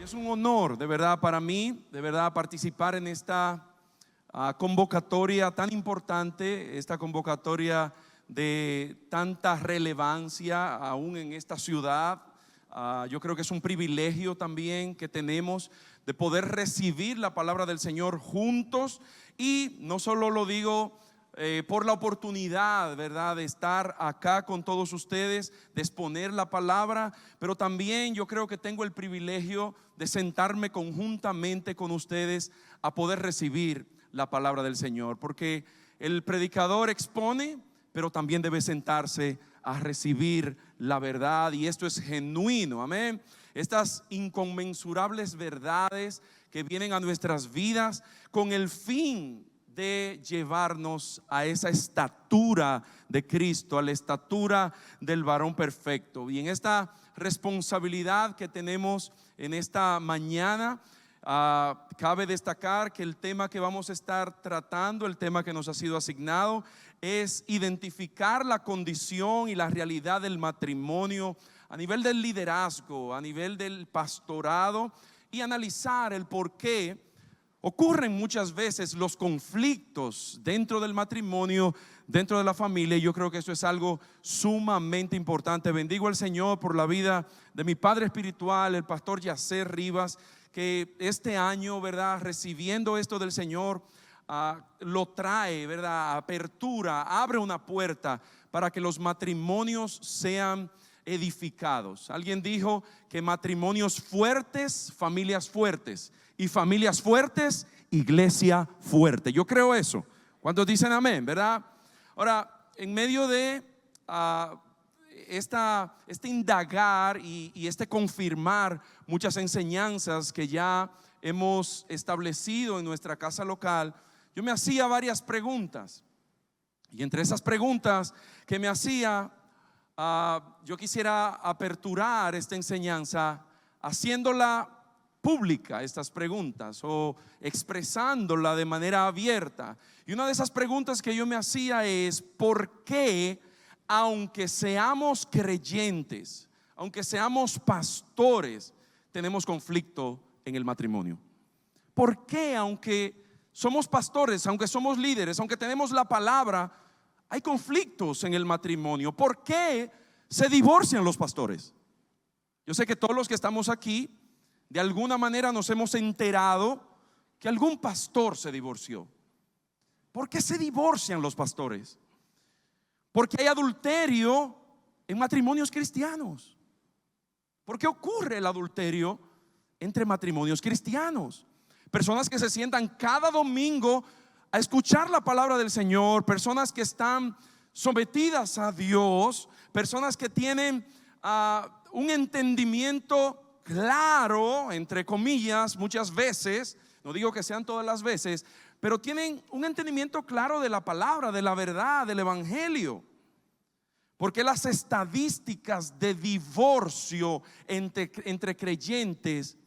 Es un honor de verdad para mí, de verdad participar en esta convocatoria tan importante, esta convocatoria de tanta relevancia aún en esta ciudad. Yo creo que es un privilegio también que tenemos de poder recibir la palabra del Señor juntos, y no solo lo digo por la oportunidad, ¿verdad?, de estar acá con todos ustedes, de exponer la palabra, pero también yo creo que tengo el privilegio de sentarme conjuntamente con ustedes a poder recibir la palabra del Señor, porque el predicador expone, pero también debe sentarse a recibir la verdad, y esto es genuino, amén. Estas inconmensurables verdades que vienen a nuestras vidas con el fin de llevarnos a esa estatura de Cristo, a la estatura del varón perfecto. Y en esta responsabilidad que tenemos en esta mañana, cabe destacar que el tema que vamos a estar tratando, el tema que nos ha sido asignado, es identificar la condición y la realidad del matrimonio a nivel del liderazgo, a nivel del pastorado, y analizar el por qué ocurren muchas veces los conflictos dentro del matrimonio, dentro de la familia. Y yo creo que eso es algo sumamente importante. Bendigo al Señor por la vida de mi padre espiritual, el pastor Yacer Rivas, que este año, ¿verdad?, recibiendo esto del Señor, lo trae, ¿verdad?, apertura, abre una puerta para que los matrimonios sean edificados. Alguien dijo que matrimonios fuertes, familias fuertes, y familias fuertes, iglesia fuerte. Yo creo eso. ¿Cuántos dicen amén, verdad? Ahora, en medio de este indagar y este confirmar muchas enseñanzas que ya hemos establecido en nuestra casa local, yo me hacía varias preguntas, y entre esas preguntas que me hacía, yo quisiera aperturar esta enseñanza haciéndola pública, estas preguntas, o expresándola de manera abierta. Y una de esas preguntas que yo me hacía es: ¿por qué, aunque seamos creyentes, aunque seamos pastores, tenemos conflicto en el matrimonio? ¿Por qué, aunque somos pastores, aunque somos líderes, aunque tenemos la palabra, hay conflictos en el matrimonio? ¿Por qué se divorcian los pastores? Yo sé que todos los que estamos aquí, de alguna manera nos hemos enterado que algún pastor se divorció. ¿Por qué se divorcian los pastores? Porque hay adulterio en matrimonios cristianos. ¿Por qué ocurre el adulterio entre matrimonios cristianos? Personas que se sientan cada domingo a escuchar la palabra del Señor, personas que están sometidas a Dios, personas que tienen un entendimiento claro, entre comillas, muchas veces, no digo que sean todas las veces, pero tienen un entendimiento claro de la palabra, de la verdad, del evangelio. Porque las estadísticas de divorcio entre creyentes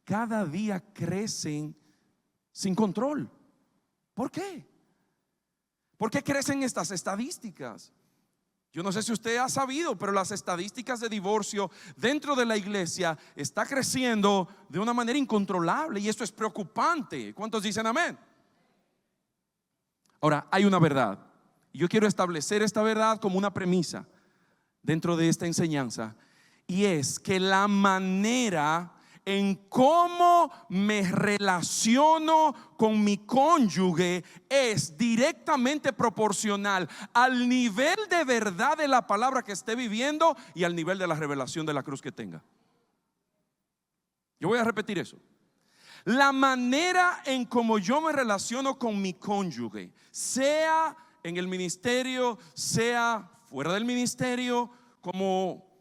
cada día crecen sin control. ¿Por qué? ¿Por qué crecen estas estadísticas? Yo no sé si usted ha sabido, pero las estadísticas de divorcio dentro de la iglesia está creciendo de una manera incontrolable, y esto es preocupante. ¿Cuántos dicen amén? Ahora, hay una verdad, y yo quiero establecer esta verdad como una premisa dentro de esta enseñanza, y es que la manera en cómo me relaciono con mi cónyuge es directamente proporcional al nivel de verdad de la palabra que esté viviendo y al nivel de la revelación de la cruz que tenga. Yo voy a repetir eso. La manera en cómo yo me relaciono con mi cónyuge, sea en el ministerio, sea fuera del ministerio, como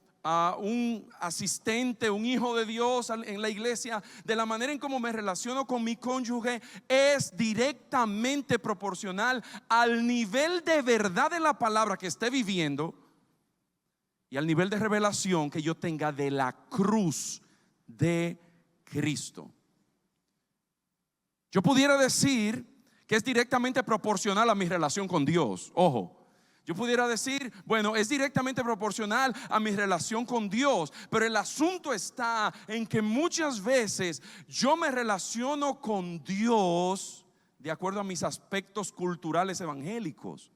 un asistente, un hijo de Dios en la iglesia, de la manera en cómo me relaciono con mi cónyuge es directamente proporcional al nivel de verdad de la palabra que esté viviendo y al nivel de revelación que yo tenga de la cruz de Cristo. Yo pudiera decir que es directamente proporcional a mi relación con Dios. Ojo, Yo pudiera decir, bueno, es directamente proporcional a mi relación con Dios, pero el asunto está en que muchas veces yo me relaciono con Dios de acuerdo a mis aspectos culturales evangélicos,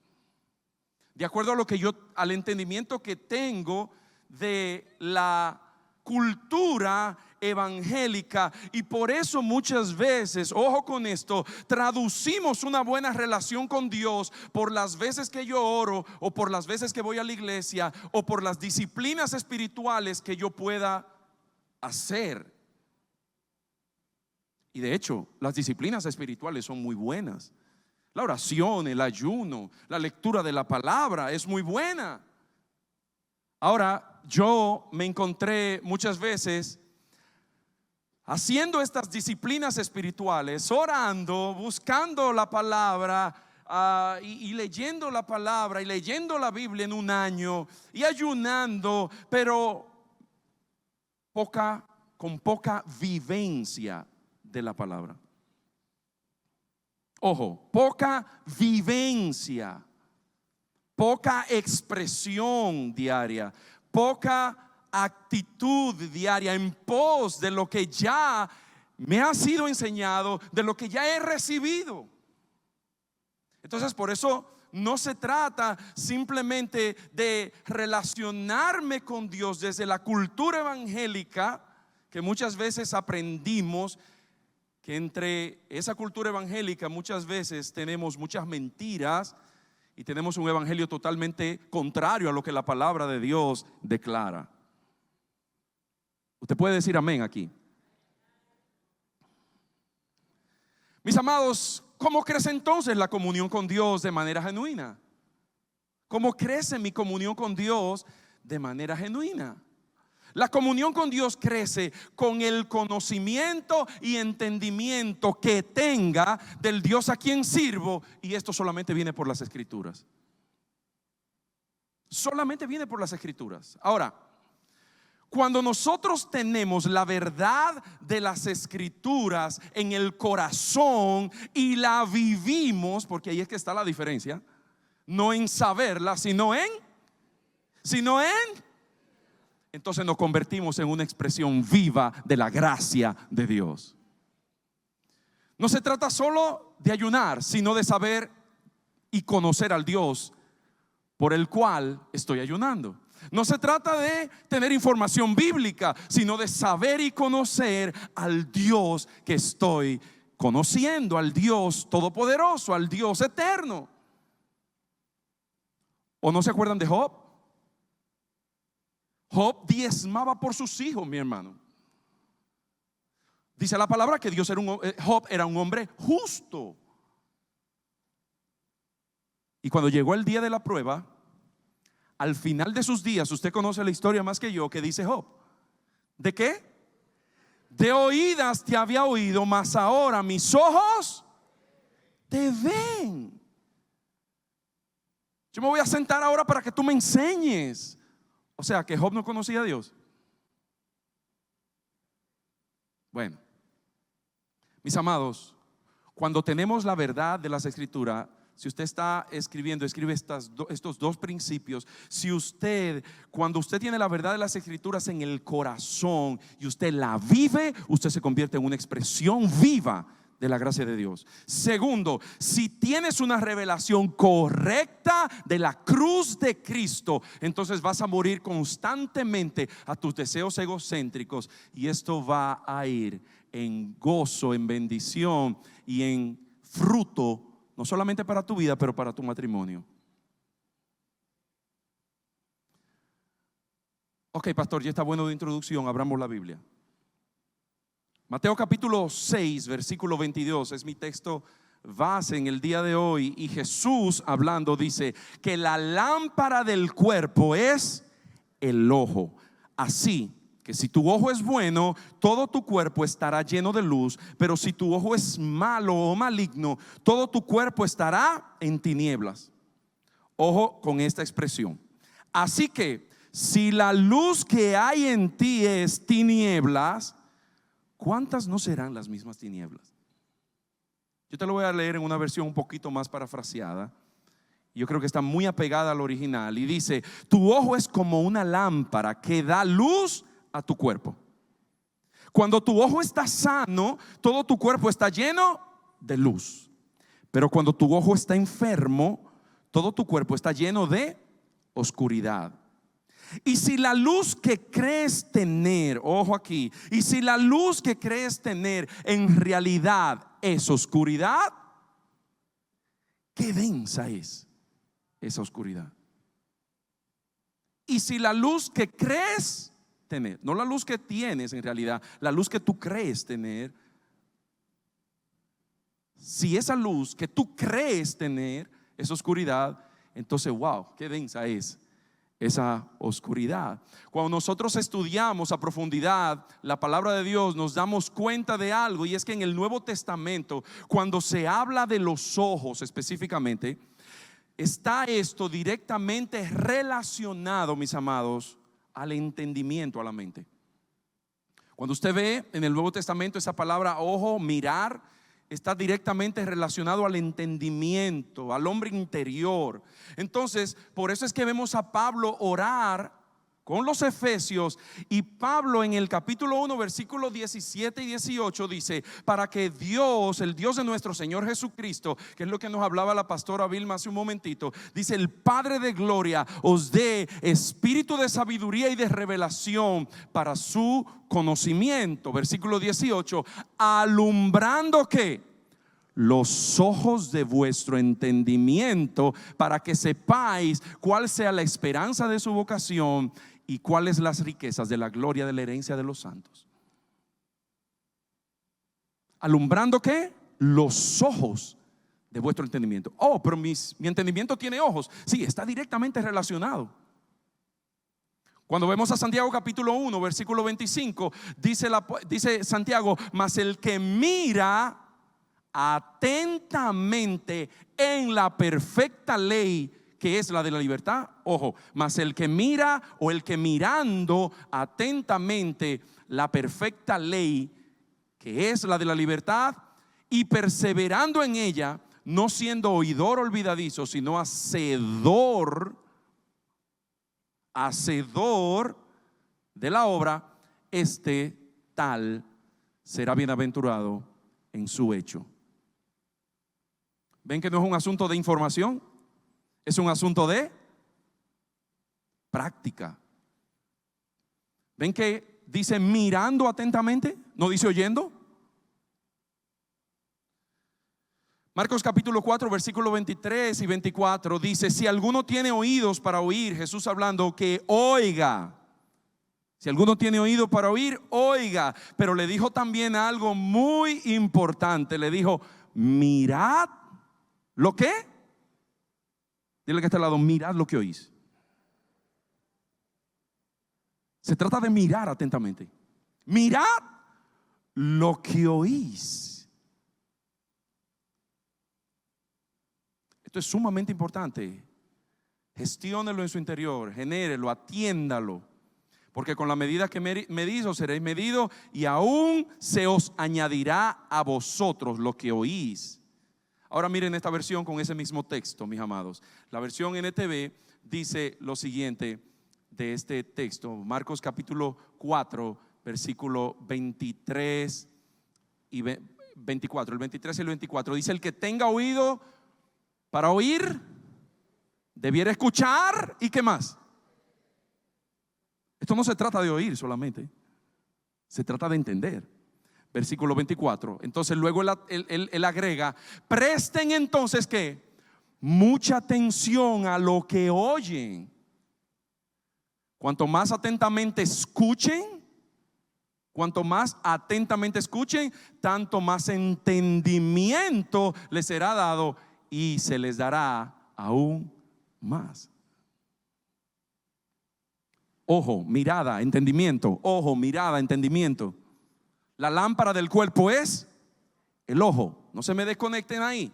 de acuerdo a lo que al entendimiento que tengo de la cultura evangélica, y por eso muchas veces, ojo con esto, traducimos una buena relación con Dios por las veces que yo oro, o por las veces que voy a la iglesia, o por las disciplinas espirituales que yo pueda hacer. Y de hecho, las disciplinas espirituales son muy buenas. La oración, el ayuno, la lectura de la palabra es muy buena. Ahora, yo me encontré muchas veces haciendo estas disciplinas espirituales, orando, buscando la palabra, y leyendo la palabra y leyendo la Biblia en un año y ayunando, pero con poca vivencia de la palabra. Ojo, poca vivencia, poca expresión diaria, poca actitud diaria en pos de lo que ya me ha sido enseñado, de lo que ya he recibido. Entonces, por eso no se trata simplemente de relacionarme con Dios desde la cultura evangélica, que muchas veces aprendimos que entre esa cultura evangélica muchas veces tenemos muchas mentiras y tenemos un evangelio totalmente contrario a lo que la palabra de Dios declara. Usted puede decir amén aquí. Mis amados, ¿cómo crece entonces la comunión con Dios de manera genuina? ¿Cómo crece mi comunión con Dios de manera genuina? La comunión con Dios crece con el conocimiento y entendimiento que tenga del Dios a quien sirvo, y esto solamente viene por las Escrituras. Solamente viene por las Escrituras. Ahora, cuando nosotros tenemos la verdad de las Escrituras en el corazón y la vivimos, porque ahí es que está la diferencia, no en saberla, sino en entonces nos convertimos en una expresión viva de la gracia de Dios. No se trata solo de ayunar, sino de saber y conocer al Dios por el cual estoy ayunando. No se trata de tener información bíblica, sino de saber y conocer al Dios que estoy conociendo, al Dios todopoderoso, al Dios eterno. ¿O no se acuerdan de Job? Job diezmaba por sus hijos, mi hermano. Dice la palabra que Job era un hombre justo. Y cuando llegó el día de la prueba, al final de sus días, usted conoce la historia más que yo, que dice Job. ¿De qué? De oídas te había oído, mas ahora mis ojos te ven. Yo me voy a sentar ahora para que tú me enseñes. O sea, que Job no conocía a Dios. Bueno, mis amados, cuando tenemos la verdad de las Escrituras, si usted está escribiendo, escribe estos dos principios. Cuando usted tiene la verdad de las Escrituras en el corazón y usted la vive, usted se convierte en una expresión viva de la gracia de Dios. Segundo, si tienes una revelación correcta de la cruz de Cristo, entonces vas a morir constantemente a tus deseos egocéntricos, y esto va a ir en gozo, en bendición y en fruto, no solamente para tu vida, pero para tu matrimonio. Ok, pastor, ya está bueno de introducción, abramos la Biblia. Mateo capítulo 6, versículo 22 es mi texto base en el día de hoy. Y Jesús hablando dice que la lámpara del cuerpo es el ojo. Así que si tu ojo es bueno, todo tu cuerpo estará lleno de luz. Pero si tu ojo es malo o maligno, todo tu cuerpo estará en tinieblas. Ojo con esta expresión. Así que si la luz que hay en ti es tinieblas, ¿cuántas no serán las mismas tinieblas? Yo te lo voy a leer en una versión un poquito más parafraseada, Yo creo que está muy apegada al original, y dice: tu ojo es como una lámpara que da luz a tu cuerpo. Cuando tu ojo está sano, todo tu cuerpo está lleno de luz. Pero cuando tu ojo está enfermo, todo tu cuerpo está lleno de oscuridad. Y si la luz que crees tener, ojo aquí, y si la luz que crees tener en realidad es oscuridad, qué densa es esa oscuridad. Y si la luz que crees tener, no la luz que tienes en realidad, la luz que tú crees tener, si esa luz que tú crees tener es oscuridad, entonces wow, qué densa es esa oscuridad. Cuando nosotros estudiamos a profundidad la palabra de Dios, nos damos cuenta de algo, y es que en el Nuevo Testamento, cuando se habla de los ojos específicamente, está esto directamente relacionado, mis amados, al entendimiento, a la mente. Cuando usted ve en el Nuevo Testamento esa palabra ojo, mirar, está directamente relacionado al entendimiento, al hombre interior. Entonces, por eso es que vemos a Pablo orar con los efesios, y Pablo en el capítulo 1 versículos 17 y 18 dice: para que Dios, el Dios de nuestro Señor Jesucristo, que es lo que nos hablaba la pastora Vilma hace un momentito, dice: el Padre de gloria os dé espíritu de sabiduría y de revelación para su conocimiento. Versículo 18: alumbrando ¿qué? Los ojos de vuestro entendimiento, para que sepáis cuál sea la esperanza de su vocación y cuáles las riquezas de la gloria de la herencia de los santos. Alumbrando ¿qué? Los ojos de vuestro entendimiento. Oh, pero mi entendimiento tiene ojos. Sí, está directamente relacionado. Cuando vemos a Santiago capítulo 1 versículo 25, dice Santiago: mas el que mira atentamente en la perfecta ley, que es la de la libertad. Ojo, mas el que mira, o el que mirando atentamente la perfecta ley, que es la de la libertad, y perseverando en ella, no siendo oidor olvidadizo, sino hacedor de la obra, este tal será bienaventurado en su hecho. ¿Ven que no es un asunto de información? Es un asunto de práctica. ¿Ven que dice mirando atentamente? ¿No dice oyendo? Marcos capítulo 4 versículos 23 y 24 dice: si alguno tiene oídos para oír, Jesús hablando, que oiga. Si alguno tiene oído para oír, oiga. Pero le dijo también algo muy importante. Le dijo: mirad. ¿Lo qué? Dile que está al lado: mirad lo que oís. Se trata de mirar atentamente. Mirad lo que oís. Esto es sumamente importante. Gestiónelo en su interior, genérelo, atiéndalo. Porque con la medida que medís os seréis medidos, y aún se os añadirá a vosotros lo que oís. Ahora miren esta versión con ese mismo texto, mis amados. La versión NTV dice lo siguiente de este texto: Marcos capítulo 4 versículo 23 y 24. El 23 y el 24 dice: el que tenga oído para oír, debiera escuchar. ¿Y qué más? Esto no se trata de oír solamente, se trata de entender. Versículo 24. Entonces luego él agrega: presten entonces ¿qué? Mucha atención a lo que oyen. Cuanto más atentamente escuchen, tanto más entendimiento les será dado, y se les dará aún más. Ojo, mirada, entendimiento. Ojo, mirada, entendimiento. La lámpara del cuerpo es el ojo. No se me desconecten ahí.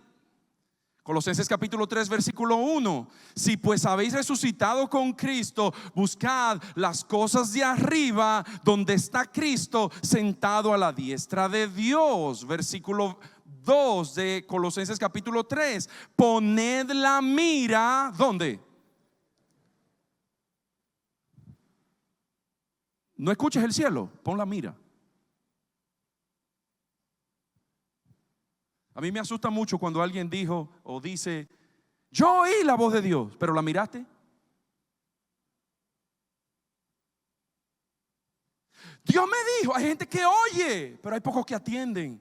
Colosenses capítulo 3 versículo 1: si pues habéis resucitado con Cristo, buscad las cosas de arriba, donde está Cristo sentado a la diestra de Dios. Versículo 2 de Colosenses capítulo 3. Poned la mira, ¿dónde? No escuches el cielo, pon la mira. A mí me asusta mucho cuando alguien dijo o dice: yo oí la voz de Dios, pero ¿la miraste? Dios me dijo. Hay gente que oye, pero hay pocos que atienden.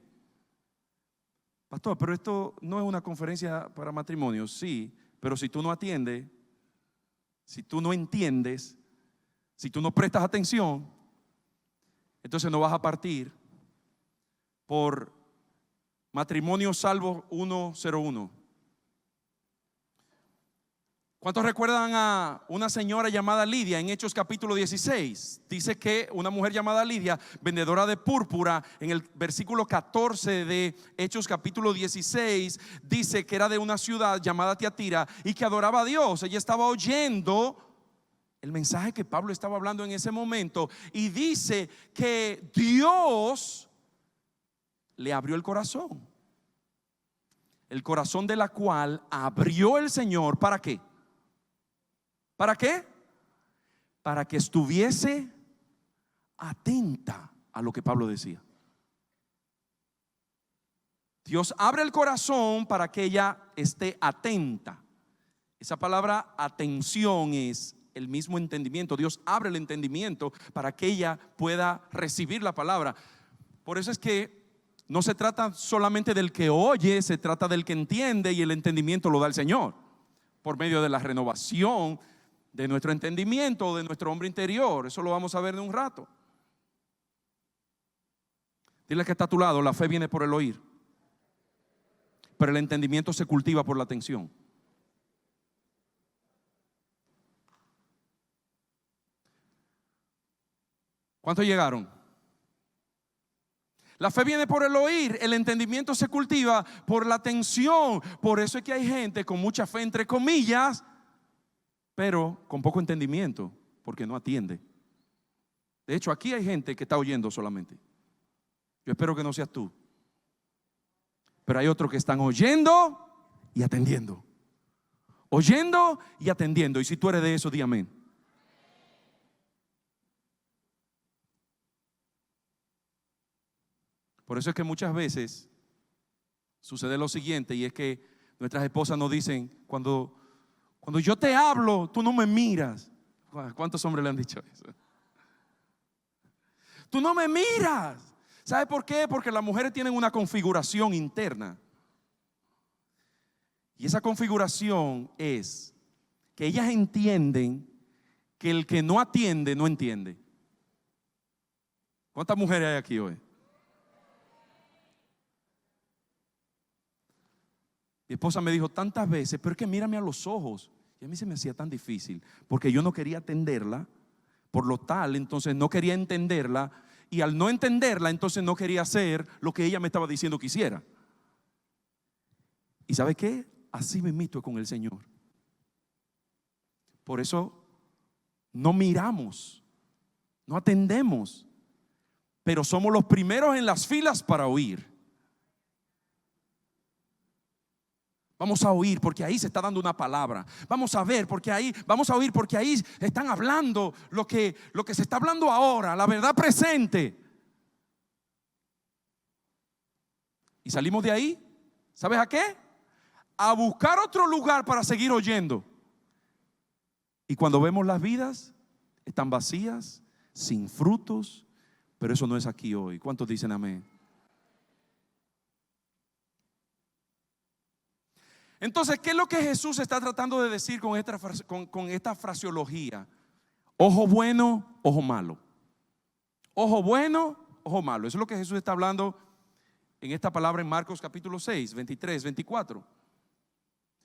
Pastor, pero esto no es una conferencia para matrimonios. Sí, pero si tú no atiendes, si tú no entiendes, si tú no prestas atención, entonces no vas a partir por Matrimonio Salvo 101. ¿Cuántos recuerdan a una señora llamada Lidia en Hechos capítulo 16? Dice que una mujer llamada Lidia, vendedora de púrpura, en el versículo 14 de Hechos capítulo 16, dice que era de una ciudad llamada Tiatira y que adoraba a Dios. Ella estaba oyendo el mensaje que Pablo estaba hablando en ese momento y dice que Dios le abrió el corazón. El corazón de la cual abrió el Señor. ¿Para qué? ¿Para qué? Para que estuviese atenta a lo que Pablo decía. Dios abre el corazón para que ella esté atenta. Esa palabra atención es el mismo entendimiento. Dios abre el entendimiento para que ella pueda recibir la palabra. Por eso es que no se trata solamente del que oye, se trata del que entiende, y el entendimiento lo da el Señor por medio de la renovación de nuestro entendimiento, de nuestro hombre interior. Eso lo vamos a ver en un rato. Dile que está a tu lado: la fe viene por el oír, pero el entendimiento se cultiva por la atención. ¿Cuántos llegaron? La fe viene por el oír, el entendimiento se cultiva por la atención. Por eso es que hay gente con mucha fe, entre comillas, pero con poco entendimiento, porque no atiende. De hecho, aquí hay gente que está oyendo solamente. Yo espero que no seas tú. Pero hay otros que están oyendo y atendiendo. Oyendo y atendiendo. Y si tú eres de eso, di amén. Por eso es que muchas veces sucede lo siguiente, y es que nuestras esposas nos dicen: cuando yo te hablo, tú no me miras. ¿Cuántos hombres le han dicho eso? Tú no me miras. ¿Sabe por qué? Porque las mujeres tienen una configuración interna. Y esa configuración es que ellas entienden que el que no atiende, no entiende. ¿Cuántas mujeres hay aquí hoy? Mi esposa me dijo tantas veces: pero es que mírame a los ojos. Y a mí se me hacía tan difícil, porque yo no quería atenderla. Por lo tal, entonces no quería entenderla. Y al no entenderla, entonces no quería hacer lo que ella me estaba diciendo que hiciera. ¿Y sabe qué? Así mismito con el Señor. Por eso no miramos, no atendemos, pero somos los primeros en las filas para oír. Vamos a oír porque ahí se está dando una palabra. Vamos a ver porque ahí, vamos a oír porque ahí están hablando lo que se está hablando ahora, la verdad presente. Y salimos de ahí, ¿sabes a qué? A buscar otro lugar para seguir oyendo. Y cuando vemos las vidas, están vacías, sin frutos. Pero eso no es aquí hoy. ¿Cuántos dicen amén? Entonces, ¿qué es lo que Jesús está tratando de decir con esta fraseología? Ojo bueno, ojo malo. Ojo bueno, ojo malo. Eso es lo que Jesús está hablando en esta palabra en Marcos capítulo 6, 23, 24.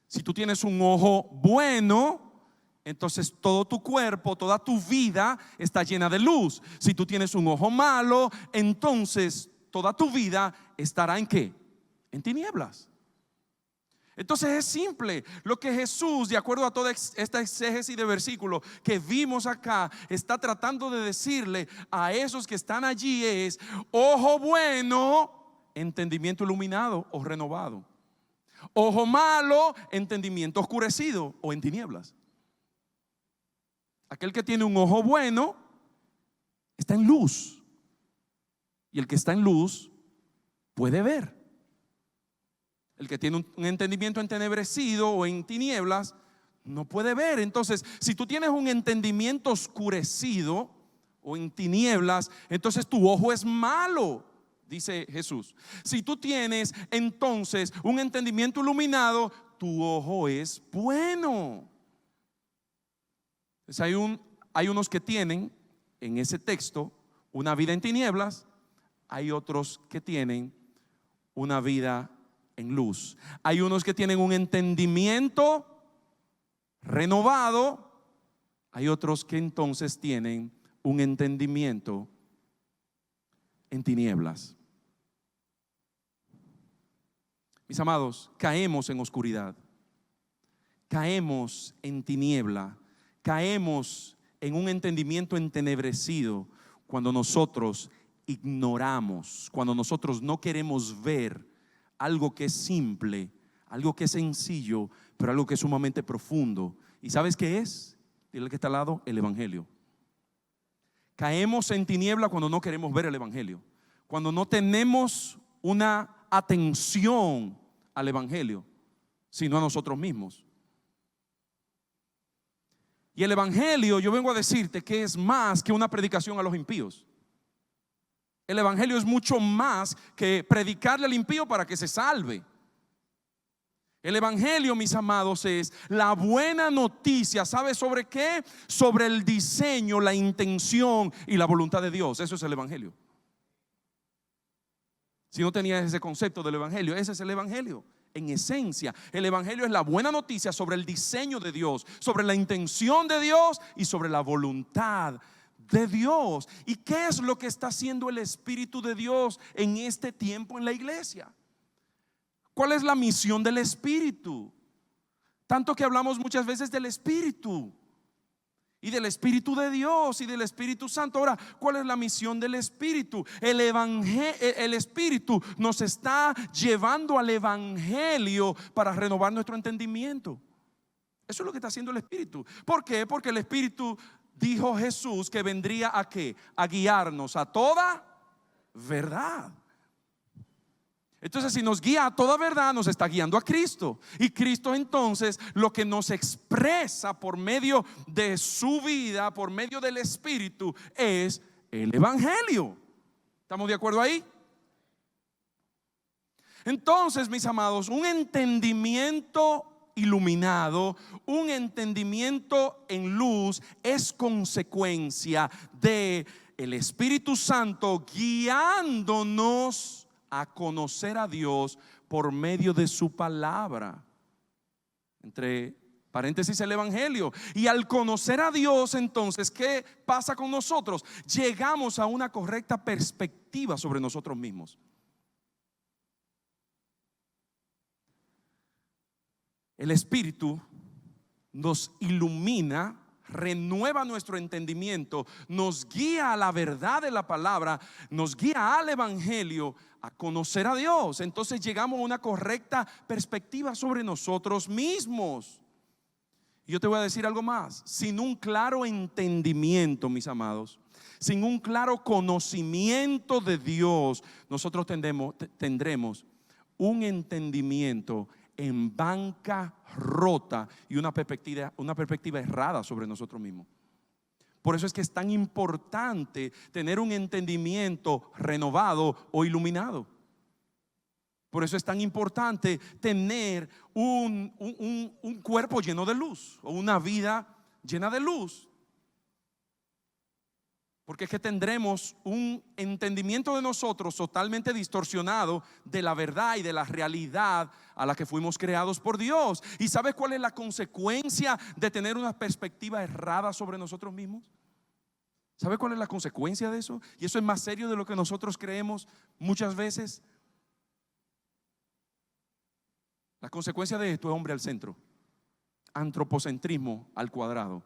Si tú tienes un ojo bueno, entonces todo tu cuerpo, toda tu vida está llena de luz. Si tú tienes un ojo malo, entonces toda tu vida estará ¿en qué? En tinieblas. Entonces es simple. Lo que Jesús, de acuerdo a toda esta exégesis de versículos que vimos acá, está tratando de decirle a esos que están allí es: ojo bueno, entendimiento iluminado o renovado. Ojo malo, entendimiento oscurecido o en tinieblas. Aquel que tiene un ojo bueno está en luz, y el que está en luz puede ver. El que tiene un entendimiento entenebrecido o en tinieblas no puede ver. Entonces, si tú tienes un entendimiento oscurecido o en tinieblas, entonces tu ojo es malo, dice Jesús. Si tú tienes entonces un entendimiento iluminado, tu ojo es bueno. Entonces hay unos que tienen en ese texto una vida en tinieblas, hay otros que tienen una vida en luz. Hay unos que tienen un entendimiento renovado, hay otros que entonces tienen un entendimiento en tinieblas. Mis amados, caemos en oscuridad, caemos en tiniebla, caemos en un entendimiento entenebrecido cuando nosotros ignoramos, cuando nosotros no queremos ver algo que es simple, algo que es sencillo, pero algo que es sumamente profundo. ¿Y sabes qué es? Dile al que está al lado, el evangelio. Caemos en tiniebla cuando no queremos ver el evangelio, cuando no tenemos una atención al evangelio, sino a nosotros mismos. Y el evangelio, yo vengo a decirte que es más que una predicación a los impíos. El evangelio es mucho más que predicarle al impío para que se salve. El evangelio, mis amados, es la buena noticia. ¿Sabe sobre qué? Sobre el diseño, la intención y la voluntad de Dios. Eso es el evangelio. Si no tenías ese concepto del evangelio, ese es el evangelio. En esencia, el evangelio es la buena noticia sobre el diseño de Dios, sobre la intención de Dios y sobre la voluntad de Dios. ¿Y qué es lo que está haciendo el Espíritu de Dios en este tiempo en la iglesia? ¿Cuál es la misión del Espíritu? Tanto que hablamos muchas veces del Espíritu y del Espíritu de Dios y del Espíritu Santo. Ahora, ¿cuál es la misión del Espíritu? El Espíritu nos está llevando al evangelio para renovar nuestro entendimiento. Eso es lo que está haciendo el Espíritu. ¿Por qué? Porque el Espíritu, dijo Jesús, que vendría a ¿qué? A guiarnos a toda verdad. Entonces, si nos guía a toda verdad, nos está guiando a Cristo. Y Cristo entonces lo que nos expresa por medio de su vida, por medio del Espíritu, es el evangelio. ¿Estamos de acuerdo ahí? Entonces, mis amados, un entendimiento iluminado, un entendimiento en luz es consecuencia de el Espíritu Santo guiándonos a conocer a Dios por medio de su palabra. Entre paréntesis, el evangelio. Y al conocer a Dios, entonces, ¿qué pasa con nosotros? Llegamos a una correcta perspectiva sobre nosotros mismos. El Espíritu nos ilumina, renueva nuestro entendimiento, nos guía a la verdad de la palabra, nos guía al evangelio, a conocer a Dios. Entonces llegamos a una correcta perspectiva sobre nosotros mismos. Y yo te voy a decir algo más: sin un claro entendimiento, mis amados, sin un claro conocimiento de Dios, nosotros tendremos un entendimiento en banca rota y una perspectiva errada sobre nosotros mismos. Por eso es que es tan importante tener un entendimiento renovado o iluminado. Por eso es tan importante tener un cuerpo lleno de luz o una vida llena de luz. Porque es que tendremos un entendimiento de nosotros totalmente distorsionado de la verdad y de la realidad a la que fuimos creados por Dios. ¿Y sabes cuál es la consecuencia de tener una perspectiva errada sobre nosotros mismos? ¿Sabes cuál es la consecuencia de eso? Y eso es más serio de lo que nosotros creemos muchas veces. La consecuencia de esto es hombre al centro, antropocentrismo al cuadrado.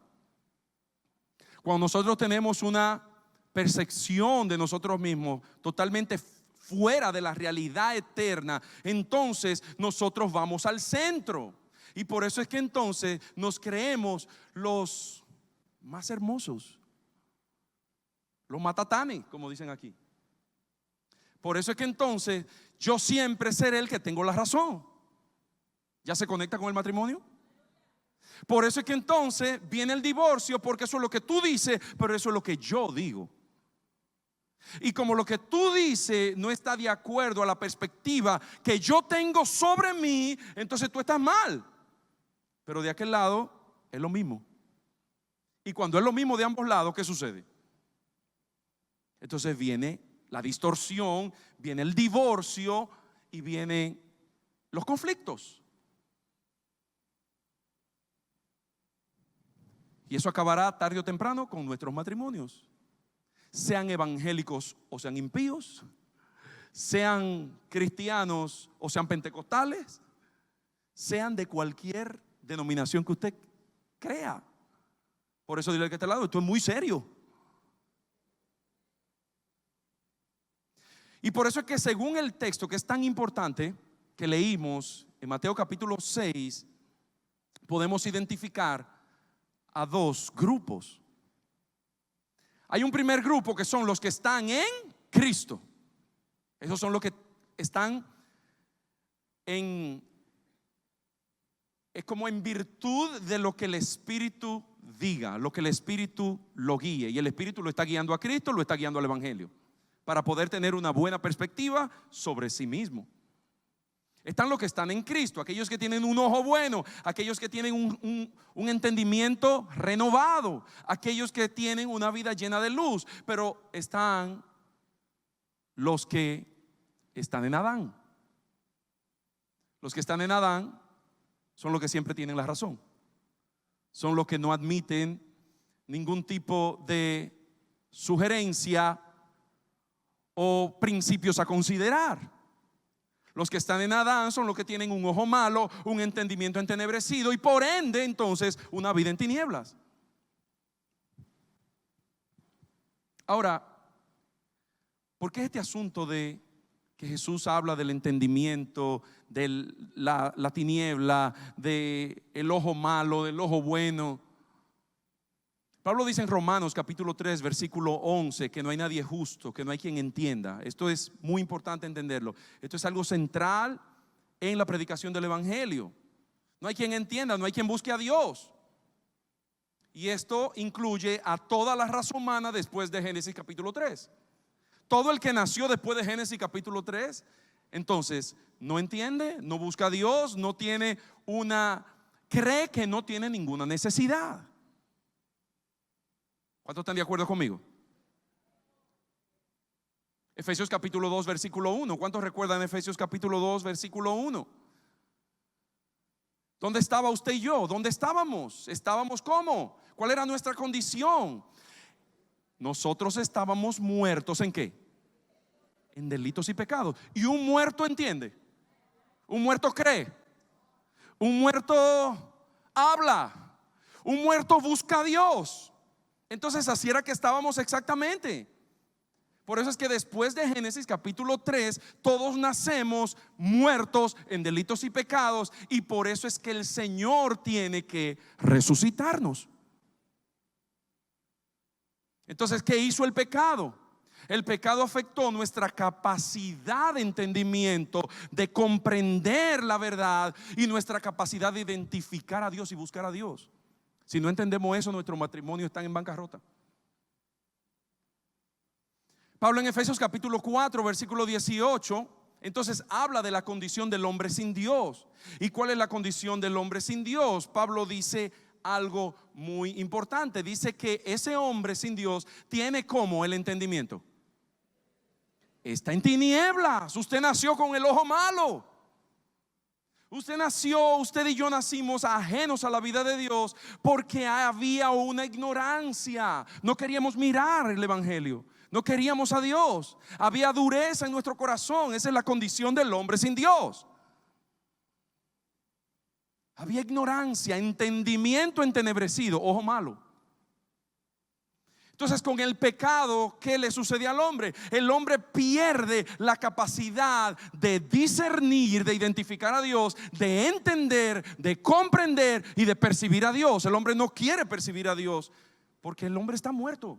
Cuando nosotros tenemos una percepción de nosotros mismos totalmente fuera de la realidad eterna, entonces nosotros vamos al centro. Y por eso es que entonces nos creemos los más hermosos, los matatanes, como dicen aquí. Por eso es que entonces yo siempre seré el que tengo la razón. ¿Ya se conecta con el matrimonio? Por eso es que entonces viene el divorcio, porque eso es lo que tú dices, pero eso es lo que yo digo. Y como lo que tú dices no está de acuerdo a la perspectiva que yo tengo sobre mí, entonces tú estás mal. Pero de aquel lado es lo mismo. Y cuando es lo mismo de ambos lados, ¿qué sucede? Entonces viene la distorsión, viene el divorcio y vienen los conflictos. Y eso acabará tarde o temprano con nuestros matrimonios. Sean evangélicos o sean impíos, sean cristianos o sean pentecostales, sean de cualquier denominación que usted crea. Por eso dile al que está al lado, esto es muy serio. Y por eso es que según el texto, que es tan importante, que leímos en Mateo capítulo 6, podemos identificar a dos grupos. Hay un primer grupo que son los que están en Cristo. Esos son los que están es como en virtud de lo que el Espíritu diga, lo que el Espíritu lo guíe. Y el Espíritu lo está guiando a Cristo, lo está guiando al Evangelio, para poder tener una buena perspectiva sobre sí mismo. Están los que están en Cristo, aquellos que tienen un ojo bueno, aquellos que tienen un entendimiento renovado, aquellos que tienen una vida llena de luz. Pero están los que están en Adán. Los que están en Adán son los que siempre tienen la razón. Son los que no admiten ningún tipo de sugerencia o principios a considerar. Los que están en Adán son los que tienen un ojo malo, un entendimiento entenebrecido y por ende entonces una vida en tinieblas. Ahora, ¿por qué este asunto de que Jesús habla del entendimiento, de la tiniebla, del ojo malo, del ojo bueno? Pablo dice en Romanos capítulo 3 versículo 11 que no hay nadie justo, que no hay quien entienda. Esto es muy importante entenderlo. Esto es algo central en la predicación del Evangelio. No hay quien entienda, no hay quien busque a Dios. Y esto incluye a toda la raza humana después de Génesis capítulo 3. Todo el que nació después de Génesis capítulo 3, entonces no entiende, no busca a Dios, no tiene cree que no tiene ninguna necesidad. ¿Cuántos están de acuerdo conmigo? Efesios capítulo 2 versículo 1. ¿Cuántos recuerdan Efesios capítulo 2 versículo 1? ¿Dónde estaba usted y yo? ¿Dónde estábamos? ¿Estábamos cómo? ¿Cuál era nuestra condición? Nosotros estábamos muertos ¿en qué? En delitos y pecados. Y un muerto entiende. Un muerto cree. Un muerto habla. Un muerto busca a Dios. Entonces así era que estábamos exactamente. Por eso es que después de Génesis capítulo 3 todos nacemos muertos en delitos y pecados. Y por eso es que el Señor tiene que resucitarnos. Entonces, ¿qué hizo el pecado? El pecado afectó nuestra capacidad de entendimiento, de comprender la verdad y nuestra capacidad de identificar a Dios y buscar a Dios. Si no entendemos eso, nuestro matrimonio está en bancarrota. Pablo en Efesios capítulo 4 versículo 18 entonces habla de la condición del hombre sin Dios. ¿Y cuál es la condición del hombre sin Dios? Pablo dice algo muy importante. Dice que ese hombre sin Dios tiene como el entendimiento. Está en tinieblas. Usted nació con el ojo malo. Usted y yo nacimos ajenos a la vida de Dios porque había una ignorancia. No queríamos mirar el Evangelio. No queríamos a Dios. Había dureza en nuestro corazón. Esa es la condición del hombre sin Dios. Había ignorancia, entendimiento entenebrecido, ojo malo. Entonces, con el pecado, ¿qué le sucede al hombre? El hombre pierde la capacidad de discernir, de identificar a Dios, de entender, de comprender y de percibir a Dios. El hombre no quiere percibir a Dios porque el hombre está muerto.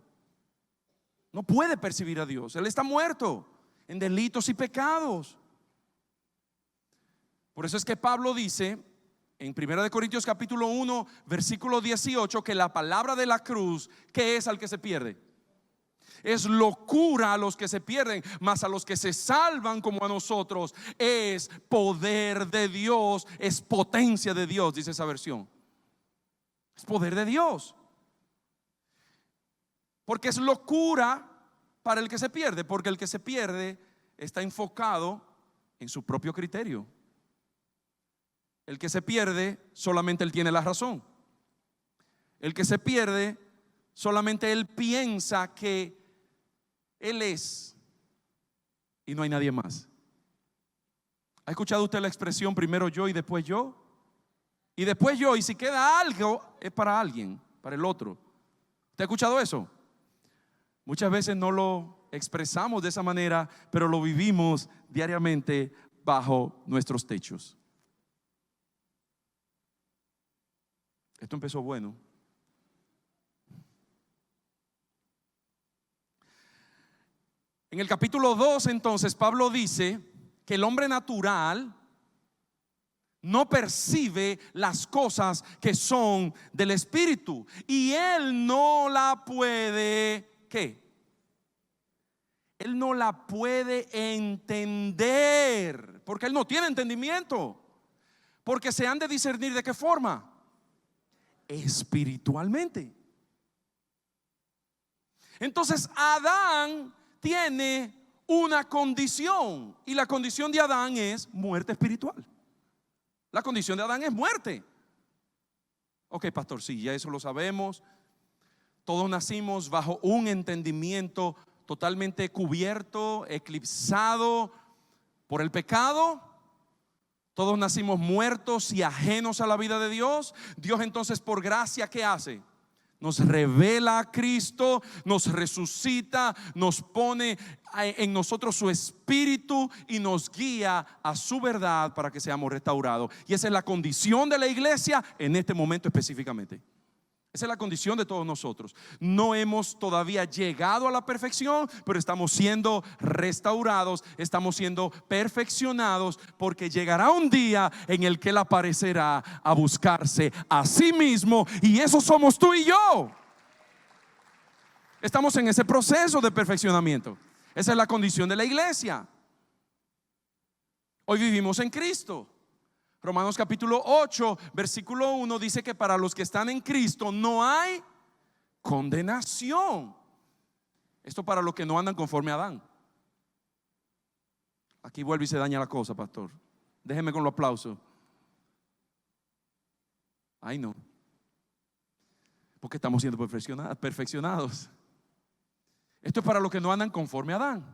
No puede percibir a Dios. Él está muerto en delitos y pecados. Por eso es que Pablo dice en 1 Corintios capítulo 1 versículo 18 que la palabra de la cruz, ¿qué es al que se pierde? Es locura a los que se pierden, mas a los que se salvan como a nosotros es poder de Dios, es potencia de Dios, dice esa versión. Es poder de Dios. Porque es locura para el que se pierde, porque el que se pierde está enfocado en su propio criterio. El que se pierde, solamente él tiene la razón. El que se pierde, solamente él piensa que él es y no hay nadie más. ¿Ha escuchado usted la expresión primero yo y después yo? Y después yo, y si queda algo, es para alguien, para el otro. ¿Usted ha escuchado eso? Muchas veces no lo expresamos de esa manera, pero lo vivimos diariamente bajo nuestros techos. Esto empezó bueno. En el capítulo 2 entonces Pablo dice que el hombre natural no percibe las cosas que son del Espíritu y él no la puede, ¿qué? Él no la puede entender porque él no tiene entendimiento, porque se han de discernir de qué forma, espiritualmente. Entonces Adán tiene una condición y la condición de Adán es muerte espiritual. La condición de Adán es muerte. Ok, pastor, sí, ya eso lo sabemos. Todos nacimos bajo un entendimiento totalmente cubierto, eclipsado por el pecado. Todos nacimos muertos y ajenos a la vida de Dios. Dios entonces por gracia, ¿qué hace? Nos revela a Cristo, nos resucita, nos pone en nosotros su espíritu y nos guía a su verdad para que seamos restaurados. Y esa es la condición de la iglesia en este momento específicamente. Esa es la condición de todos nosotros. No hemos todavía llegado a la perfección, pero estamos siendo restaurados, estamos siendo perfeccionados, porque llegará un día en el que Él aparecerá a buscarse a sí mismo, y eso somos tú y yo. Estamos en ese proceso de perfeccionamiento. Esa es la condición de la iglesia. Hoy vivimos en Cristo. Romanos capítulo 8 versículo 1 dice que para los que están en Cristo no hay condenación. Esto para los que no andan conforme a Adán. Aquí vuelve y se daña la cosa, pastor. Déjeme con los aplausos. Ay, no, porque estamos siendo perfeccionados. Esto es para los que no andan conforme a Adán,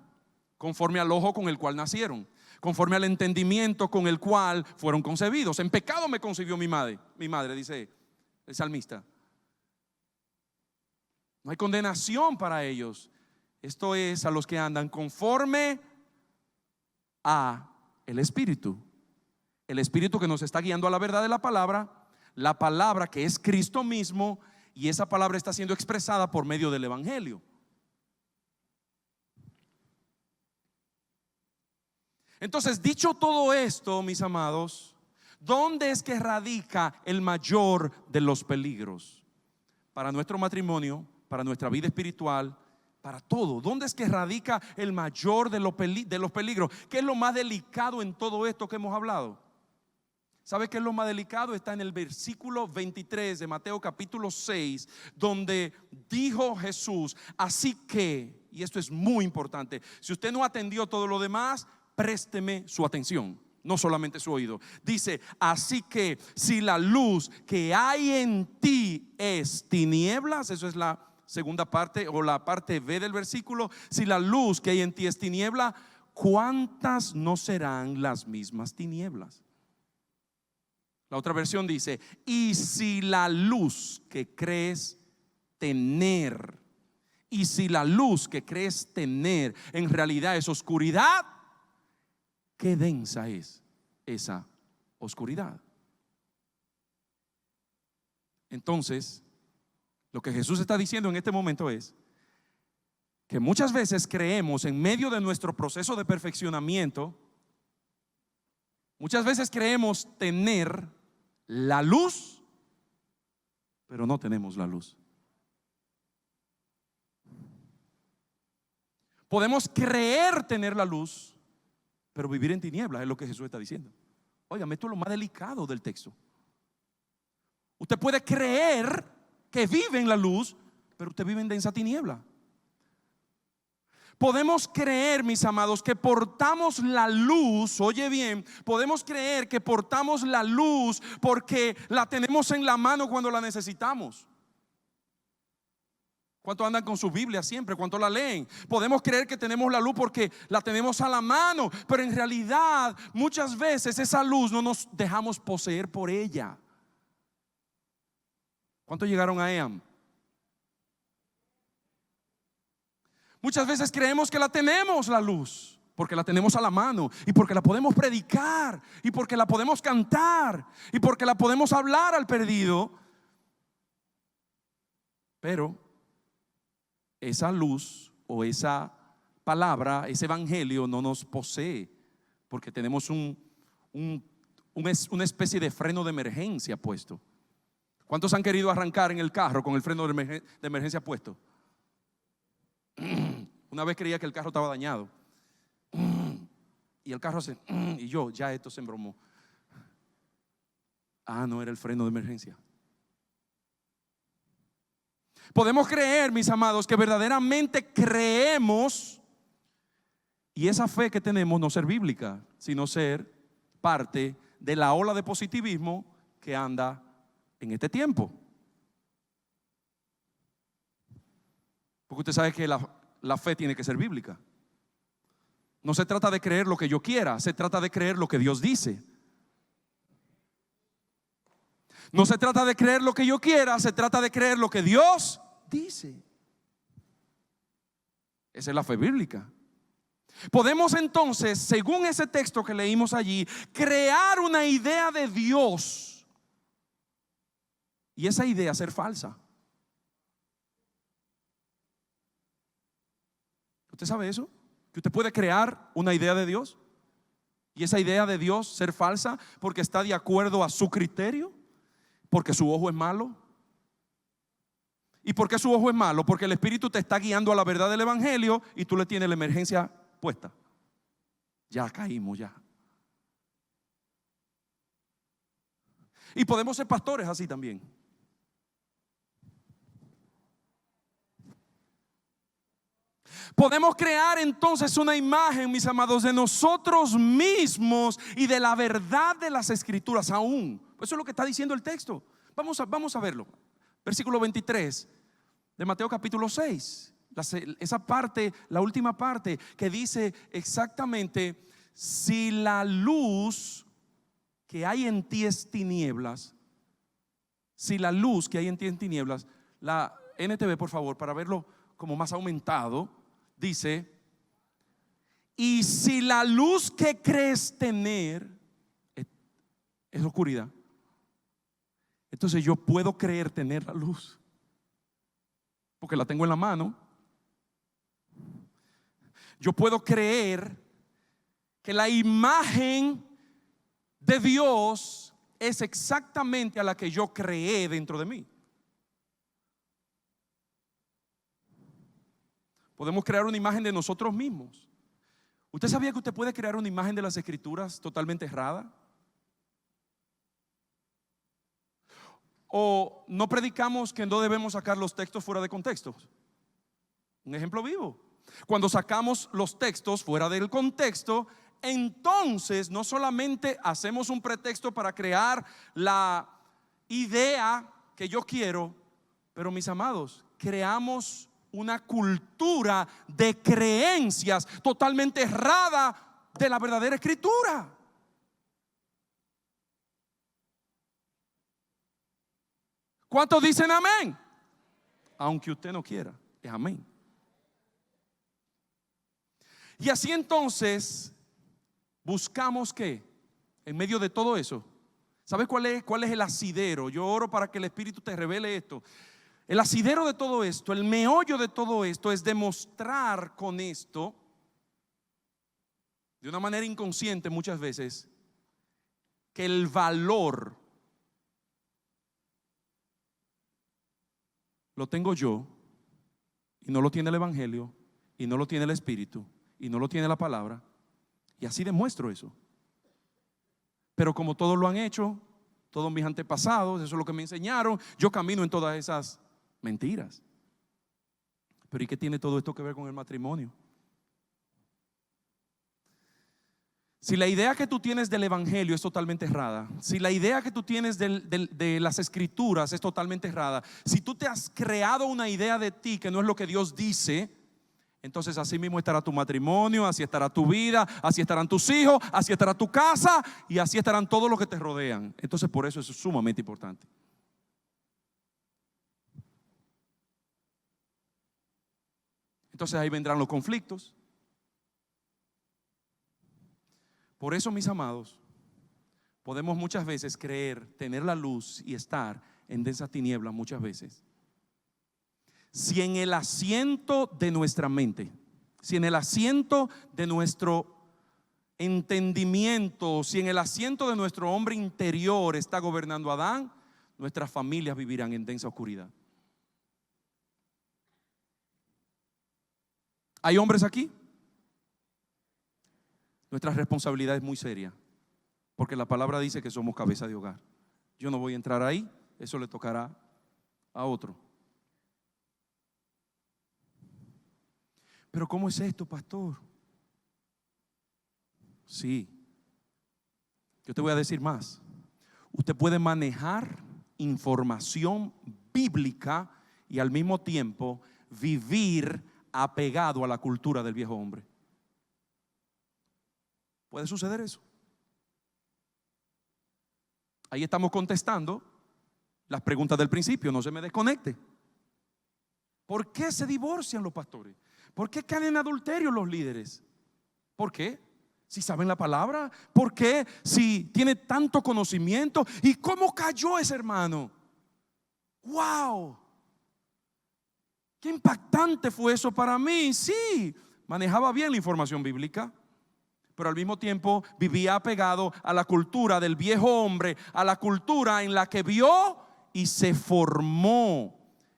conforme al ojo con el cual nacieron, conforme al entendimiento con el cual fueron concebidos. En pecado me concibió mi madre, dice el salmista. No hay condenación para ellos. Esto es a los que andan conforme a el Espíritu. El Espíritu que nos está guiando a la verdad de la palabra que es Cristo mismo, y esa palabra está siendo expresada por medio del Evangelio. Entonces, dicho todo esto, mis amados, ¿dónde es que radica el mayor de los peligros? Para nuestro matrimonio, para nuestra vida espiritual, para todo. ¿Dónde es que radica el mayor de los peligros? ¿Qué es lo más delicado en todo esto que hemos hablado? ¿Sabe qué es lo más delicado? Está en el versículo 23 de Mateo capítulo 6, donde dijo Jesús, así que, y esto es muy importante, si usted no atendió todo lo demás, présteme su atención, no solamente su oído. Dice, así que si la luz que hay en ti es tinieblas, eso es la segunda parte o la parte B del versículo, si la luz que hay en ti es tiniebla, ¿cuántas no serán las mismas tinieblas? La otra versión dice, y si la luz que crees tener Y si la luz que crees tener en realidad es oscuridad, qué densa es esa oscuridad. Entonces, lo que Jesús está diciendo en este momento es que muchas veces creemos en medio de nuestro proceso de perfeccionamiento, muchas veces creemos tener la luz, pero no tenemos la luz. Podemos creer tener la luz, pero vivir en tinieblas, es lo que Jesús está diciendo. Óigame, esto es lo más delicado del texto. Usted puede creer que vive en la luz, pero usted vive en densa tiniebla. Podemos creer, mis amados, que portamos la luz. Oye bien, podemos creer que portamos la luz porque la tenemos en la mano cuando la necesitamos. ¿Cuántos andan con su Biblia siempre? ¿Cuántos la leen? Podemos creer que tenemos la luz porque la tenemos a la mano, pero en realidad muchas veces esa luz no nos dejamos poseer por ella. ¿Cuántos llegaron a EAM? Muchas veces creemos que la tenemos la luz porque la tenemos a la mano y porque la podemos predicar y porque la podemos cantar y porque la podemos hablar al perdido. Pero esa luz o esa palabra, ese evangelio no nos posee porque tenemos una especie de freno de emergencia puesto. ¿Cuántos han querido arrancar en el carro con el freno de emergencia puesto? Una vez creía que el carro estaba dañado y el carro hace y yo, ya esto se embromó. No era el freno de emergencia. Podemos creer, mis amados, que verdaderamente creemos, y esa fe que tenemos no ser bíblica, sino ser parte de la ola de positivismo que anda en este tiempo. Porque usted sabe que la fe tiene que ser bíblica. No se trata de creer lo que yo quiera, se trata de creer lo que Dios dice. No se trata de creer lo que yo quiera, se trata de creer lo que Dios dice. Esa es la fe bíblica. Podemos entonces, según ese texto que leímos allí, crear una idea de Dios y esa idea ser falsa. ¿Usted sabe eso? Que usted puede crear una idea de Dios y esa idea de Dios ser falsa porque está de acuerdo a su criterio, porque su ojo es malo. ¿Y por qué su ojo es malo? Porque el Espíritu te está guiando a la verdad del Evangelio y tú le tienes la emergencia puesta. Ya caímos ya. Y podemos ser pastores así también. Podemos crear entonces una imagen, mis amados, de nosotros mismos y de la verdad de las Escrituras aún. Eso es lo que está diciendo el texto. Vamos a verlo. Versículo 23 de Mateo capítulo 6. Esa parte, la última parte que dice exactamente: si la luz que hay en ti es tinieblas, si la luz que hay en ti es tinieblas, la NTV por favor, para verlo como más aumentado, dice: y si la luz que crees tener es oscuridad, entonces yo puedo creer tener la luz porque la tengo en la mano. Yo puedo creer que la imagen de Dios es exactamente a la que yo creé dentro de mí. Podemos crear una imagen de nosotros mismos. ¿Usted sabía que usted puede crear una imagen de las Escrituras totalmente errada? ¿O no predicamos que no debemos sacar los textos fuera de contexto? Un ejemplo vivo. Cuando sacamos los textos fuera del contexto, entonces no solamente hacemos un pretexto para crear la idea que yo quiero, pero mis amados, creamos una cultura de creencias totalmente errada de la verdadera Escritura. ¿Cuántos dicen amén? Aunque usted no quiera, es amén. Y así entonces buscamos que en medio de todo eso, ¿sabes cuál es el asidero? Yo oro para que el Espíritu te revele esto. El asidero de todo esto, el meollo de todo esto es demostrar con esto, de una manera inconsciente muchas veces, que el valor lo tengo yo y no lo tiene el Evangelio y no lo tiene el Espíritu y no lo tiene la palabra, y así demuestro eso. Pero como todos lo han hecho, todos mis antepasados, eso es lo que me enseñaron, yo camino en todas esas mentiras. Pero ¿y qué tiene todo esto que ver con el matrimonio? Si la idea que tú tienes del Evangelio es totalmente errada, si la idea que tú tienes de las Escrituras es totalmente errada, si tú te has creado una idea de ti que no es lo que Dios dice, entonces así mismo estará tu matrimonio, así estará tu vida, así estarán tus hijos, así estará tu casa y así estarán todos los que te rodean. Entonces por eso es sumamente importante. Entonces ahí vendrán los conflictos. Por eso, mis amados, podemos muchas veces creer, tener la luz y estar en densas tinieblas muchas veces. Si en el asiento de nuestra mente, si en el asiento de nuestro entendimiento, si en el asiento de nuestro hombre interior está gobernando Adán, nuestras familias vivirán en densa oscuridad. ¿Hay hombres aquí? Nuestra responsabilidad es muy seria, porque la palabra dice que somos cabeza de hogar. Yo no voy a entrar ahí, eso le tocará a otro. Pero ¿cómo es esto, pastor? Sí, yo te voy a decir más. Usted puede manejar información bíblica y al mismo tiempo vivir apegado a la cultura del viejo hombre. ¿Puede suceder eso? Ahí estamos contestando las preguntas del principio, no se me desconecte. ¿Por qué se divorcian los pastores? ¿Por qué caen en adulterio los líderes? ¿Por qué? Si saben la palabra. ¿Por qué? Si tiene tanto conocimiento. ¿Y cómo cayó ese hermano? ¡Wow! Qué impactante fue eso para mí. Sí, manejaba bien la información bíblica, pero al mismo tiempo vivía apegado a la cultura del viejo hombre, a la cultura en la que vio y se formó.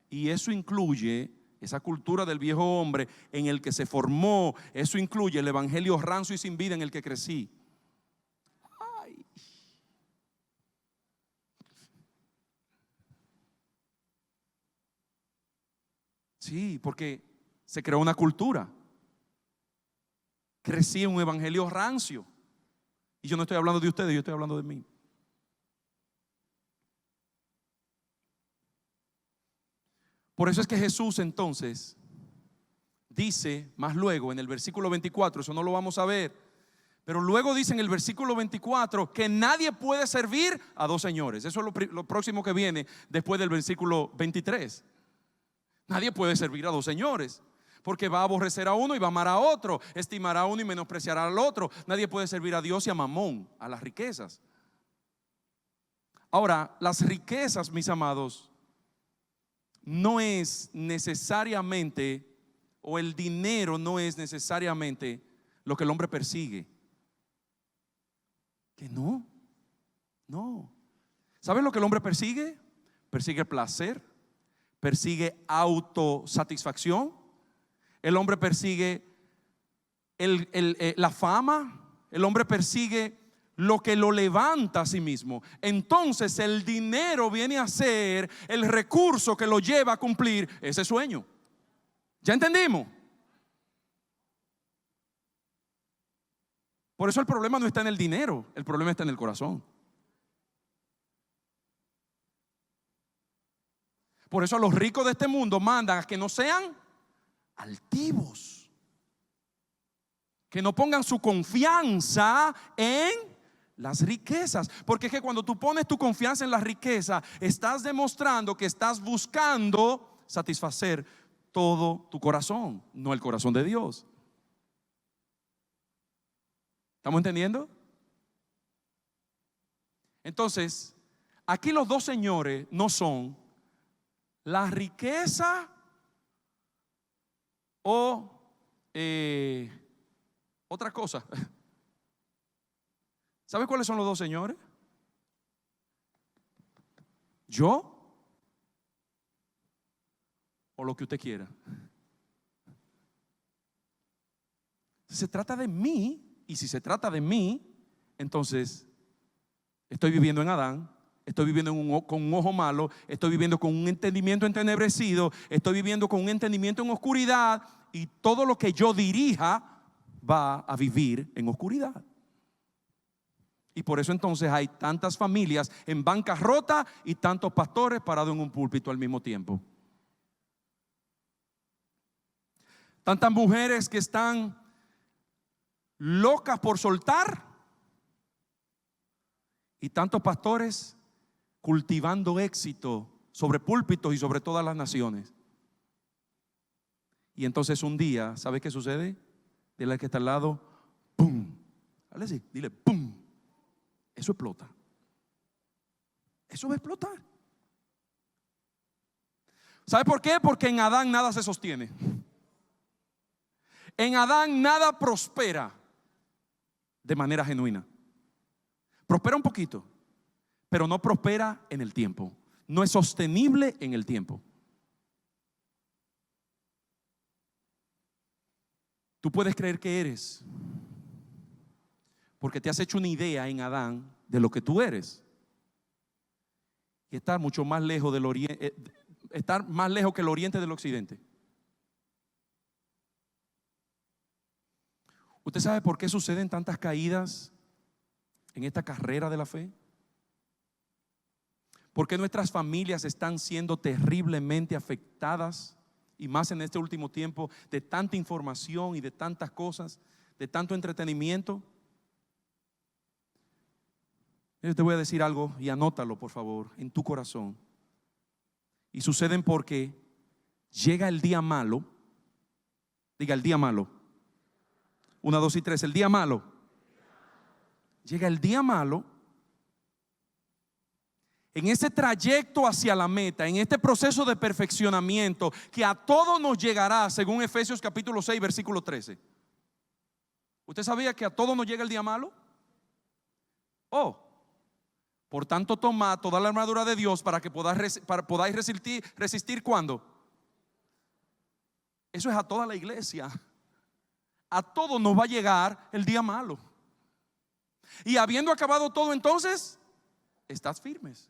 Y eso incluye esa cultura del viejo hombre en el que se formó. Eso incluye el evangelio rancio y sin vida en el que crecí. Ay. Sí, porque se creó una cultura. Crecí en un evangelio rancio. Y yo no estoy hablando de ustedes, yo estoy hablando de mí. Por eso es que Jesús entonces dice más luego en el versículo 24, eso no lo vamos a ver, pero luego dice en el versículo 24 que nadie puede servir a dos señores. Eso es lo próximo que viene después del versículo 23. Nadie puede servir a dos señores, porque va a aborrecer a uno y va a amar a otro, estimará a uno y menospreciará al otro. Nadie puede servir a Dios y a Mamón, a las riquezas. Ahora, las riquezas, mis amados, no es necesariamente, o el dinero no es necesariamente lo que el hombre persigue. Que no. ¿Sabes lo que el hombre persigue? Persigue placer, persigue autosatisfacción. El hombre persigue la fama. El hombre persigue lo que lo levanta a sí mismo. Entonces el dinero viene a ser el recurso que lo lleva a cumplir ese sueño. ¿Ya entendimos? Por eso el problema no está en el dinero, el problema está en el corazón. Por eso a los ricos de este mundo mandan a que no sean altivos, que no pongan su confianza en las riquezas, porque es que cuando tú pones tu confianza en la riqueza, estás demostrando que estás buscando satisfacer todo tu corazón, no el corazón de Dios. ¿Estamos entendiendo? Entonces, aquí los dos señores no son la riqueza o otra cosa. ¿Sabe cuáles son los dos señores? ¿Yo? O lo que usted quiera. Se trata de mí, y si se trata de mí, entonces estoy viviendo en Adán, estoy viviendo con un ojo malo, estoy viviendo con un entendimiento entenebrecido, estoy viviendo con un entendimiento en oscuridad, y todo lo que yo dirija va a vivir en oscuridad. Y por eso entonces hay tantas familias en bancarrota y tantos pastores parados en un púlpito al mismo tiempo. Tantas mujeres que están locas por soltar y tantos pastores cultivando éxito sobre púlpitos y sobre todas las naciones. Y entonces un día, ¿sabe qué sucede? Dile al que está al lado, ¡pum! Dale así, dile, ¡pum! Eso explota. Eso va a explotar. ¿Sabe por qué? Porque en Adán nada se sostiene. En Adán nada prospera de manera genuina. Prospera un poquito, pero no prospera en el tiempo. No es sostenible en el tiempo. Tú puedes creer que eres, porque te has hecho una idea en Adán de lo que tú eres, y estar mucho más lejos del oriente, estar más lejos que el oriente del occidente. ¿Usted sabe por qué suceden tantas caídas en esta carrera de la fe? ¿Por qué nuestras familias están siendo terriblemente afectadas? Y más en este último tiempo, de tanta información y de tantas cosas, de tanto entretenimiento. Yo te voy a decir algo y anótalo, por favor, en tu corazón. Y suceden porque llega el día malo. Diga, el día malo. 1, 2 y 3, el día malo. Llega el día malo. En ese trayecto hacia la meta, en este proceso de perfeccionamiento que a todos nos llegará, según Efesios capítulo 6, versículo 13. ¿Usted sabía que a todos nos llega el día malo? Oh, por tanto toma toda la armadura de Dios para que podáis resistir ¿cuándo? Eso es a toda la iglesia. A todos nos va a llegar el día malo. Y habiendo acabado todo, entonces estás firmes.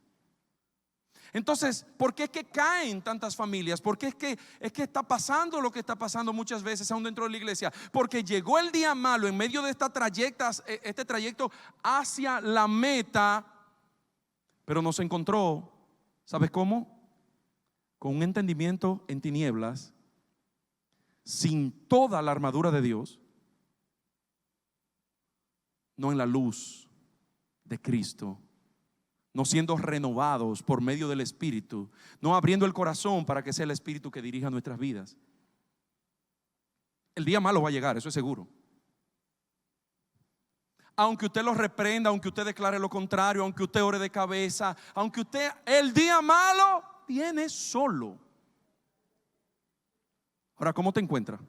Entonces, ¿por qué es que caen tantas familias? ¿Por qué es que está pasando lo que está pasando muchas veces aún dentro de la iglesia? Porque llegó el día malo en medio de este trayecto hacia la meta, pero nos encontró, ¿sabes cómo? Con un entendimiento en tinieblas, sin toda la armadura de Dios, no en la luz de Cristo, no siendo renovados por medio del Espíritu, no abriendo el corazón para que sea el Espíritu que dirija nuestras vidas. El día malo va a llegar, eso es seguro. Aunque usted lo reprenda, aunque usted declare lo contrario, aunque usted ore de cabeza, el día malo viene solo. Ahora, ¿cómo te encuentras?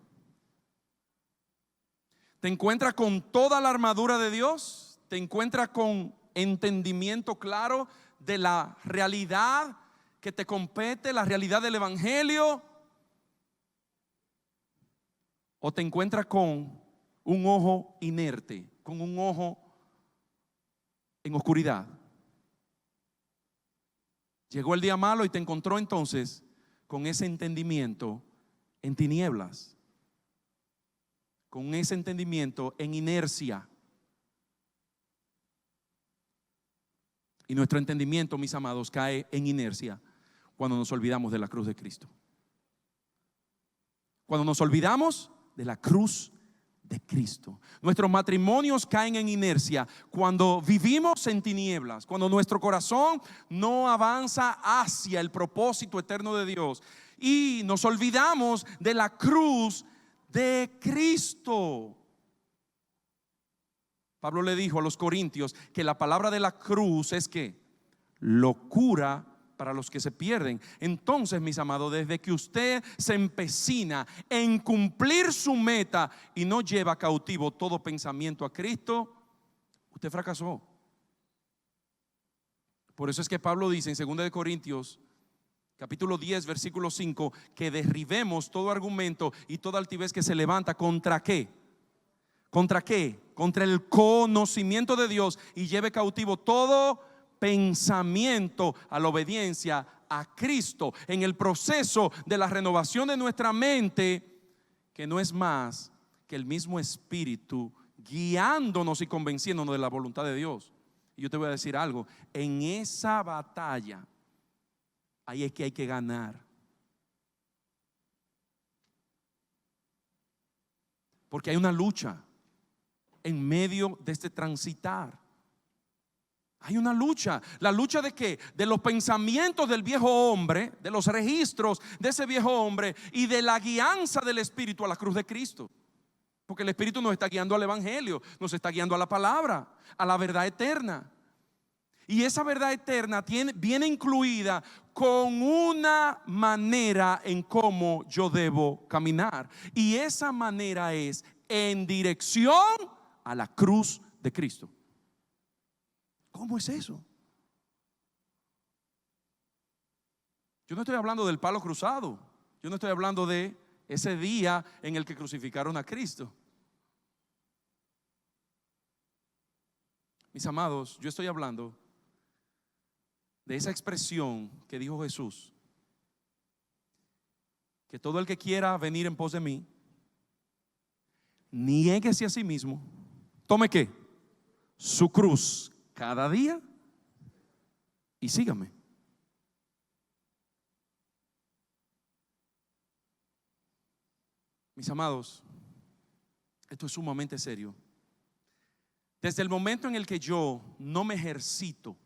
¿Te encuentras con toda la armadura de Dios? ¿Te encuentras con entendimiento claro de la realidad que te compete, la realidad del evangelio? ¿O te encuentras con un ojo inerte, con un ojo en oscuridad? Llegó el día malo y te encontró entonces con ese entendimiento en tinieblas, con ese entendimiento en inercia. Y nuestro entendimiento, mis amados, cae en inercia cuando nos olvidamos de la cruz de Cristo. Cuando nos olvidamos de la cruz de Cristo. Nuestros matrimonios caen en inercia cuando vivimos en tinieblas, cuando nuestro corazón no avanza hacia el propósito eterno de Dios y nos olvidamos de la cruz de Cristo. Pablo le dijo a los corintios que la palabra de la cruz es que locura para los que se pierden. Entonces, mis amados, desde que usted se empecina en cumplir su meta y no lleva cautivo todo pensamiento a Cristo, usted fracasó. Por eso es que Pablo dice en 2 de Corintios capítulo 10 versículo 5 que derribemos todo argumento y toda altivez que se levanta contra ¿qué? ¿Contra qué? Contra el conocimiento de Dios, y lleve cautivo todo pensamiento a la obediencia a Cristo, en el proceso de la renovación de nuestra mente, que no es más que el mismo Espíritu guiándonos y convenciéndonos de la voluntad de Dios. Y yo te voy a decir algo, en esa batalla ahí es que hay que ganar. Porque hay una lucha en medio de este transitar. Hay una lucha. ¿La lucha de qué? De los pensamientos del viejo hombre, de los registros de ese viejo hombre y de la guianza del Espíritu a la cruz de Cristo. Porque el Espíritu nos está guiando al Evangelio, nos está guiando a la palabra, a la verdad eterna. Y esa verdad eterna viene incluida con una manera en cómo yo debo caminar. Y esa manera es en dirección a la cruz de Cristo. ¿Cómo es eso? Yo no estoy hablando del palo cruzado. Yo no estoy hablando de ese día en el que crucificaron a Cristo. Mis amados, yo estoy hablando de esa expresión que dijo Jesús: que todo el que quiera venir en pos de mí, niéguese a sí mismo, tome ¿qué? Su cruz cada día y sígame. Mis amados, esto es sumamente serio. Desde el momento en el que yo no me ejercito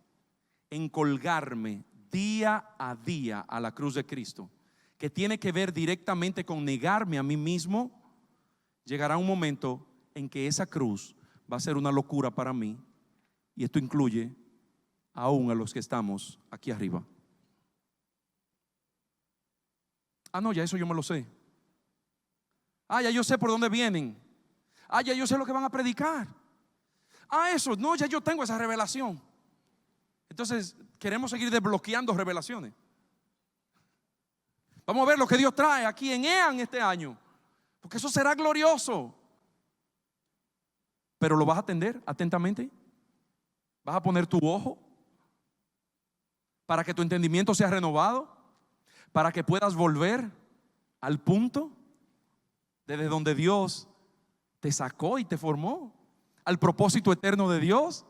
en colgarme día a día a la cruz de Cristo, que tiene que ver directamente con negarme a mí mismo, llegará un momento en que esa cruz va a ser una locura para mí. Y esto incluye aún a los que estamos aquí arriba. Ah, no, ya eso yo me lo sé. Ah, ya yo sé por dónde vienen. Ah, ya yo sé lo que van a predicar. Ah, eso, no, ya yo tengo esa revelación. Entonces queremos seguir desbloqueando revelaciones. Vamos a ver lo que Dios trae aquí en EAN este año, porque eso será glorioso. Pero ¿lo vas a atender atentamente? ¿Vas a poner tu ojo para que tu entendimiento sea renovado? Para que puedas volver al punto desde donde Dios te sacó y te formó, al propósito eterno de Dios.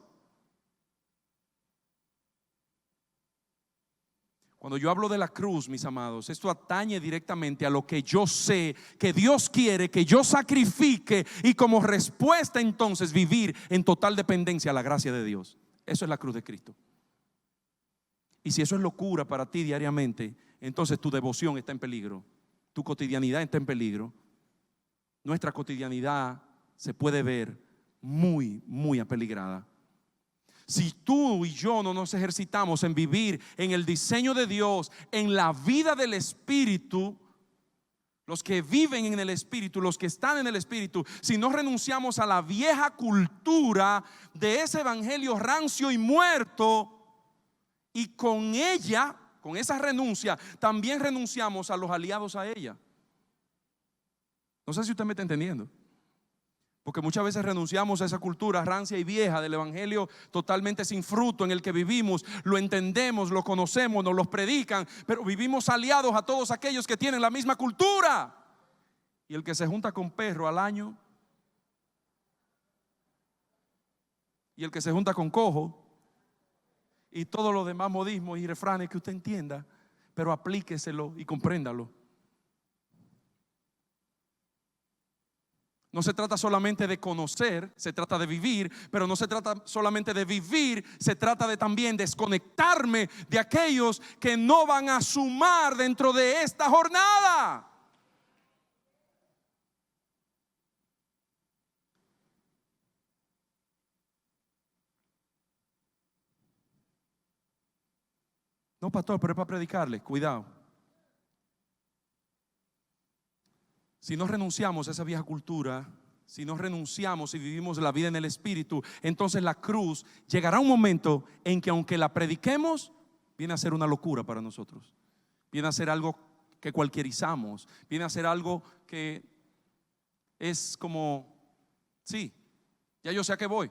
Cuando yo hablo de la cruz, mis amados, esto atañe directamente a lo que yo sé que Dios quiere que yo sacrifique, y como respuesta entonces vivir en total dependencia a la gracia de Dios. Eso es la cruz de Cristo. Y si eso es locura para ti diariamente, entonces tu devoción está en peligro, tu cotidianidad está en peligro. Nuestra cotidianidad se puede ver muy, muy apeligrada. Si tú y yo no nos ejercitamos en vivir en el diseño de Dios, en la vida del Espíritu, los que viven en el Espíritu, los que están en el Espíritu, si no renunciamos a la vieja cultura de ese evangelio rancio y muerto, y con ella, con esa renuncia, también renunciamos a los aliados a ella. No sé si usted me está entendiendo. Porque muchas veces renunciamos a esa cultura rancia y vieja del evangelio totalmente sin fruto en el que vivimos. Lo entendemos, lo conocemos, nos lo predican, pero vivimos aliados a todos aquellos que tienen la misma cultura. Y el que se junta con perro al año, y el que se junta con cojo, y todos los demás modismos y refranes que usted entienda, pero aplíqueselo y compréndalo. No se trata solamente de conocer, se trata de vivir, pero no se trata solamente de vivir, se trata de también desconectarme de aquellos que no van a sumar dentro de esta jornada. No, pastor, pero es para predicarle. Cuidado. Si no renunciamos a esa vieja cultura, si no renunciamos y vivimos la vida en el Espíritu, entonces la cruz llegará un momento en que aunque la prediquemos, viene a ser una locura para nosotros. Viene a ser algo que cualquierizamos. Viene a ser algo que es como, sí, ya yo sé a qué voy.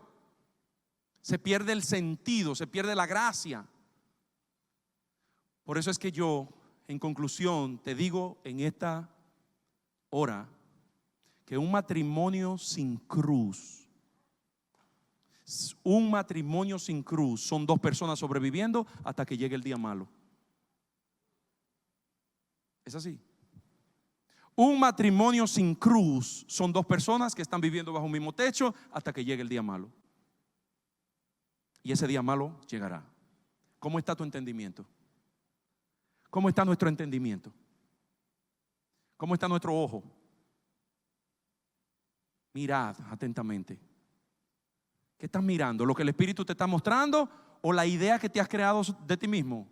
Se pierde el sentido, se pierde la gracia. Por eso es que yo, en conclusión, te digo en esta hora que un matrimonio sin cruz, son dos personas sobreviviendo hasta que llegue el día malo. Es así. Un matrimonio sin cruz son dos personas que están viviendo bajo un mismo techo hasta que llegue el día malo. Y ese día malo llegará. ¿Cómo está tu entendimiento? ¿Cómo está nuestro entendimiento? ¿Cómo está nuestro ojo? Mirad atentamente. ¿Qué estás mirando? ¿Lo que el Espíritu te está mostrando o la idea que te has creado de ti mismo?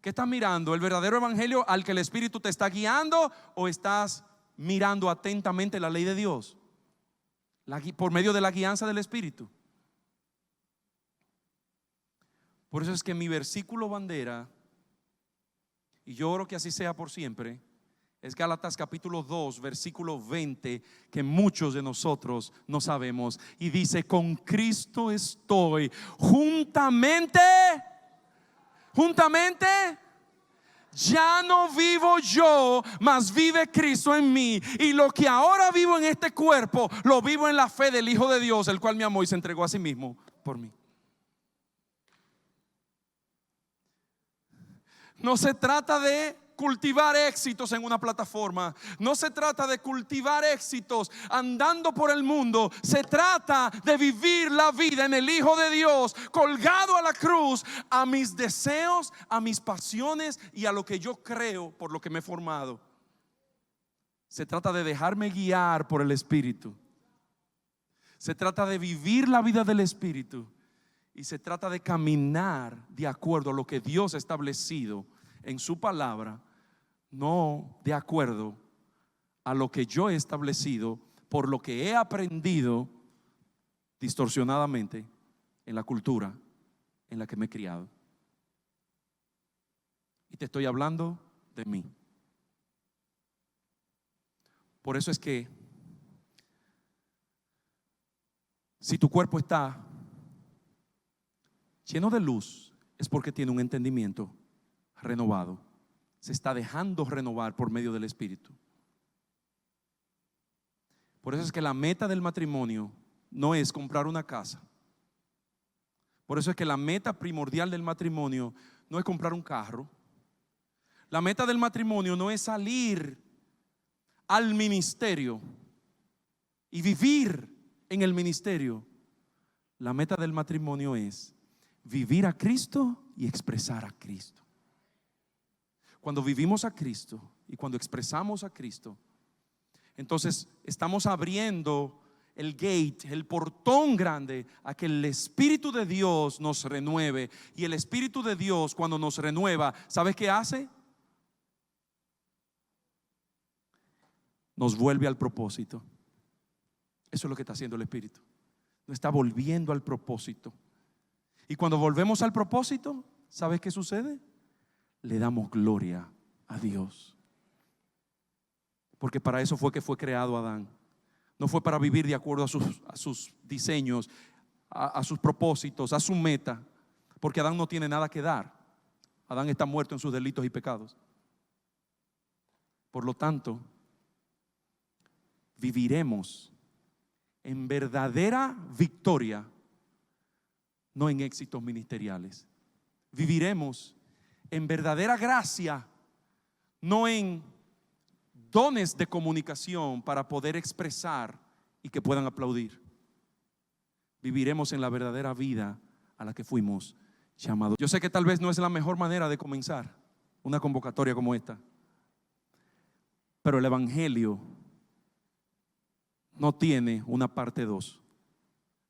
¿Qué estás mirando? ¿El verdadero evangelio al que el Espíritu te está guiando o estás mirando atentamente la ley de Dios por medio de la guianza del Espíritu? Por eso es que mi versículo bandera, y yo oro que así sea por siempre, es Gálatas capítulo 2 versículo 20, que muchos de nosotros no sabemos, y dice: con Cristo estoy juntamente, ya no vivo yo, mas vive Cristo en mí, y lo que ahora vivo en este cuerpo, lo vivo en la fe del Hijo de Dios, el cual me amó y se entregó a sí mismo por mí. No se trata de cultivar éxitos en una plataforma. No se trata de cultivar éxitos andando por el mundo. Se trata de vivir la vida en el Hijo de Dios, colgado a la cruz, a mis deseos, a mis pasiones y a lo que yo creo, por lo que me he formado. Se trata de dejarme guiar por el Espíritu. Se trata de vivir la vida del Espíritu. Y se trata de caminar de acuerdo a lo que Dios ha establecido en su palabra, no de acuerdo a lo que yo he establecido por lo que he aprendido distorsionadamente en la cultura en la que me he criado. Y te estoy hablando de mí. Por eso es que si tu cuerpo está lleno de luz, es porque tiene un entendimiento renovado. Se está dejando renovar por medio del Espíritu. Por eso es que la meta del matrimonio no es comprar una casa. Por eso es que la meta primordial del matrimonio no es comprar un carro. La meta del matrimonio no es salir al ministerio y vivir en el ministerio. La meta del matrimonio es vivir a Cristo y expresar a Cristo. Cuando vivimos a Cristo y cuando expresamos a Cristo, entonces estamos abriendo el gate, el portón grande a que el Espíritu de Dios nos renueve. Y el Espíritu de Dios, cuando nos renueva, ¿sabes qué hace? Nos vuelve al propósito. Eso es lo que está haciendo el Espíritu. Nos está volviendo al propósito. Y cuando volvemos al propósito, ¿sabes qué sucede? Le damos gloria a Dios. Porque para eso fue que fue creado Adán. No fue para vivir de acuerdo a sus diseños, a sus propósitos, a su meta. Porque Adán no tiene nada que dar. Adán está muerto en sus delitos y pecados. Por lo tanto, viviremos en verdadera victoria, no en éxitos ministeriales. Viviremos en verdadera gracia, no en dones de comunicación para poder expresar y que puedan aplaudir. Viviremos en la verdadera vida a la que fuimos llamados. Yo sé que tal vez no es la mejor manera de comenzar una convocatoria como esta, pero el Evangelio no tiene una parte 2.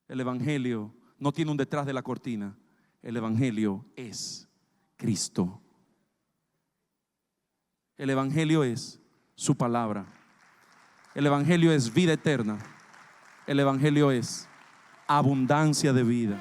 El Evangelio no tiene un detrás de la cortina. El Evangelio es Cristo. El Evangelio es su palabra. El Evangelio es vida eterna. El Evangelio es abundancia de vida.